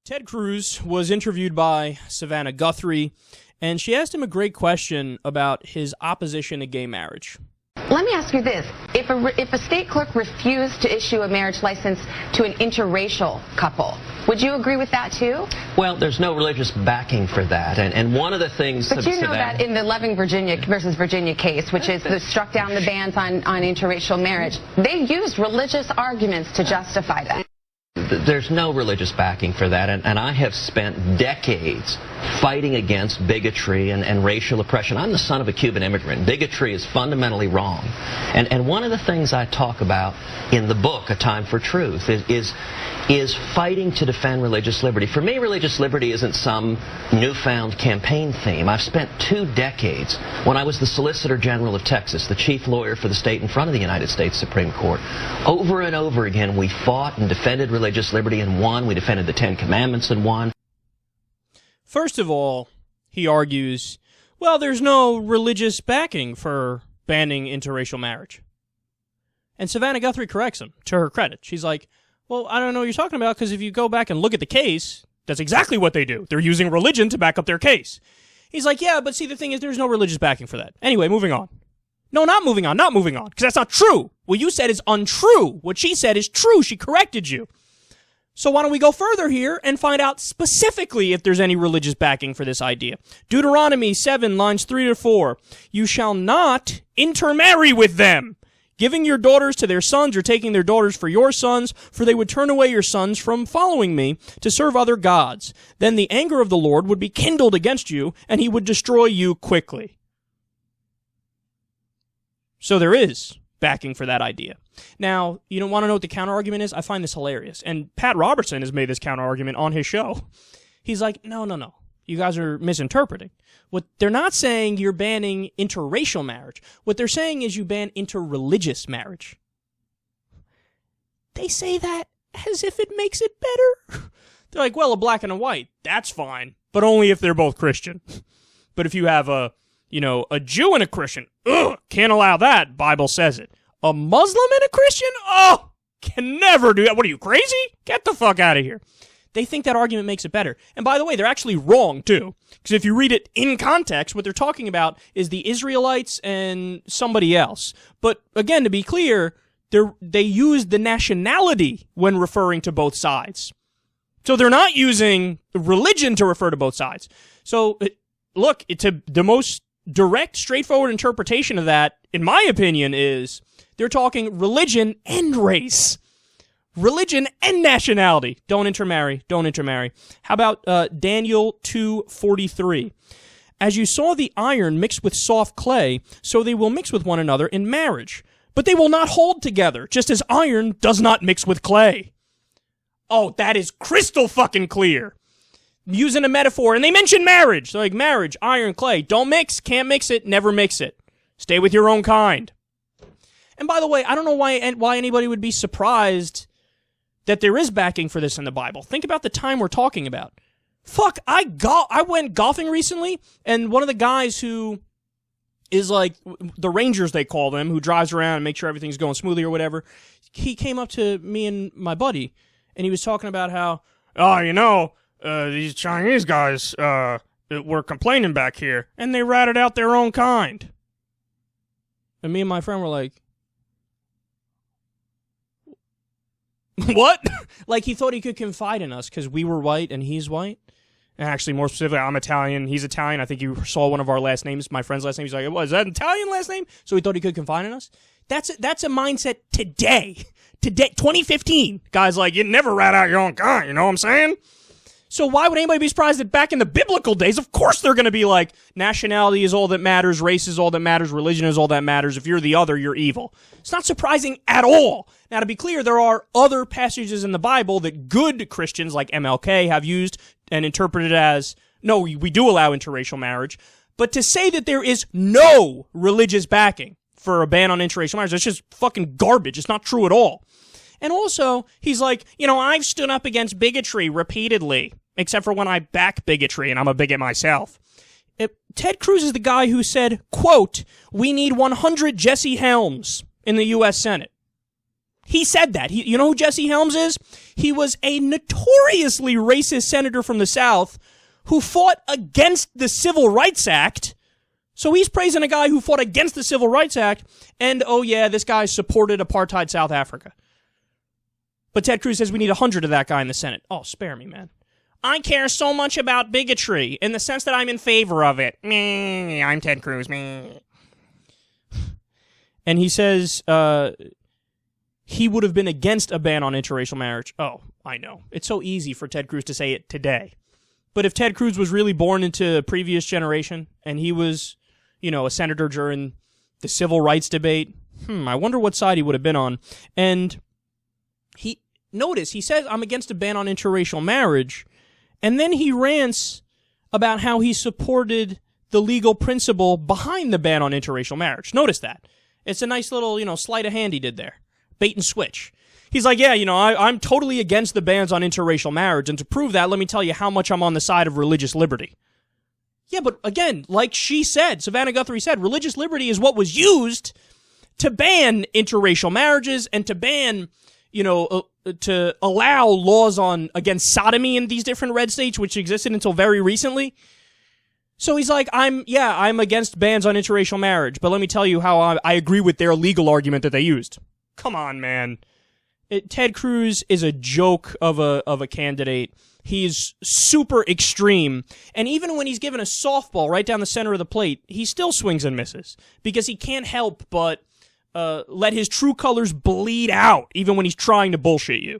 Ted Cruz was interviewed by Savannah Guthrie, and she asked him a great question about his opposition to gay marriage. Let me ask you this. If a state clerk refused to issue a marriage license to an interracial couple, would you agree with that too? Well, there's no religious backing for that, and one of the things... But you know that in the Loving Virginia versus Virginia case, which is the struck down the bans on interracial marriage, they used religious arguments to justify that. There's no religious backing for that, and I have spent decades fighting against bigotry and racial oppression. I'm the son of a Cuban immigrant. Bigotry is fundamentally wrong. And one of the things I talk about in the book, A Time for Truth, is fighting to defend religious liberty. For me, religious liberty isn't some newfound campaign theme. I've spent 2 decades, when I was the Solicitor General of Texas, the chief lawyer for the state in front of the United States Supreme Court. Over and over again, we fought and defended religious liberty and won. We defended the 10 Commandments and won. First of all, he argues, well, there's no religious backing for banning interracial marriage. And Savannah Guthrie corrects him, to her credit. She's like, well, I don't know what you're talking about, because if you go back and look at the case, that's exactly what they do. They're using religion to back up their case. He's like, yeah, but see, the thing is, there's no religious backing for that. Anyway, moving on. No, not moving on, because that's not true. What you said is untrue. What she said is true. She corrected you. So why don't we go further here and find out specifically if there's any religious backing for this idea. Deuteronomy 7, lines 3-4. You shall not intermarry with them, giving your daughters to their sons or taking their daughters for your sons, for they would turn away your sons from following me to serve other gods. Then the anger of the Lord would be kindled against you, and he would destroy you quickly. So there is backing for that idea. Now, you don't want to know what the counter-argument is? I find this hilarious. And Pat Robertson has made this counter-argument on his show. He's like, no. You guys are misinterpreting. What they're not saying you're banning interracial marriage. What they're saying is you ban interreligious marriage. They say that as if it makes it better. They're like, well, a black and a white, that's fine. But only if they're both Christian. But if you have a Jew and a Christian, can't allow that. Bible says it. A Muslim and a Christian? Oh, can never do that. What are you, crazy? Get the fuck out of here. They think that argument makes it better. And by the way, they're actually wrong, too. Because if you read it in context, what they're talking about is the Israelites and somebody else. But again, to be clear, they use the nationality when referring to both sides. So they're not using religion to refer to both sides. So, look, the most direct, straightforward interpretation of that, in my opinion, is they're talking religion and race. Religion and nationality. Don't intermarry. How about Daniel 2:43? As you saw the iron mixed with soft clay, so they will mix with one another in marriage. But they will not hold together, just as iron does not mix with clay. Oh, that is crystal fucking clear. Using a metaphor, and they mention marriage. They're like, marriage, iron, clay. Don't mix, can't mix it, never mix it. Stay with your own kind. And by the way, I don't know why anybody would be surprised that there is backing for this in the Bible. Think about the time we're talking about. Fuck, I went golfing recently, and one of the guys who is like the Rangers, they call them, who drives around and makes sure everything's going smoothly or whatever, he came up to me and my buddy, and he was talking about how, these Chinese guys were complaining back here, and they ratted out their own kind. And me and my friend were like, what? Like, he thought he could confide in us because we were white and he's white. And actually, more specifically, I'm Italian, he's Italian. I think you saw one of our last names, my friend's last name. He's like, what, is that an Italian last name? So he thought he could confide in us. That's a mindset today. Today, 2015. Guys like, you never rat out your own kind, you know what I'm saying? So why would anybody be surprised that back in the biblical days, of course they're going to be like, nationality is all that matters, race is all that matters, religion is all that matters. If you're the other, you're evil. It's not surprising at all. Now, to be clear, there are other passages in the Bible that good Christians like MLK have used and interpreted as, no, we do allow interracial marriage. But to say that there is no religious backing for a ban on interracial marriage, that's just fucking garbage. It's not true at all. And also, he's like, I've stood up against bigotry repeatedly, except for when I back bigotry, and I'm a bigot myself. Ted Cruz is the guy who said, quote, we need 100 Jesse Helms in the U.S. Senate. He said that. You know who Jesse Helms is? He was a notoriously racist senator from the South who fought against the Civil Rights Act. So he's praising a guy who fought against the Civil Rights Act, and oh yeah, this guy supported apartheid South Africa. But Ted Cruz says we need 100 of that guy in the Senate. Oh, spare me, man. I care so much about bigotry in the sense that I'm in favor of it. I'm Ted Cruz. And he says he would have been against a ban on interracial marriage. Oh, I know. It's so easy for Ted Cruz to say it today. But if Ted Cruz was really born into a previous generation and he was, a senator during the civil rights debate, I wonder what side he would have been on. And he says, I'm against a ban on interracial marriage. And then he rants about how he supported the legal principle behind the ban on interracial marriage. Notice that. It's a nice little, sleight of hand he did there. Bait and switch. He's like, yeah, I'm totally against the bans on interracial marriage, and to prove that, let me tell you how much I'm on the side of religious liberty. Yeah, but again, like she said, Savannah Guthrie said, religious liberty is what was used to ban interracial marriages and to ban, to allow laws against sodomy in these different red states, which existed until very recently. So he's like, I'm against bans on interracial marriage, but let me tell you how I agree with their legal argument that they used. Come on, man. Ted Cruz is a joke of a candidate. He's super extreme. And even when he's given a softball right down the center of the plate, he still swings and misses because he can't help but let his true colors bleed out even when he's trying to bullshit you.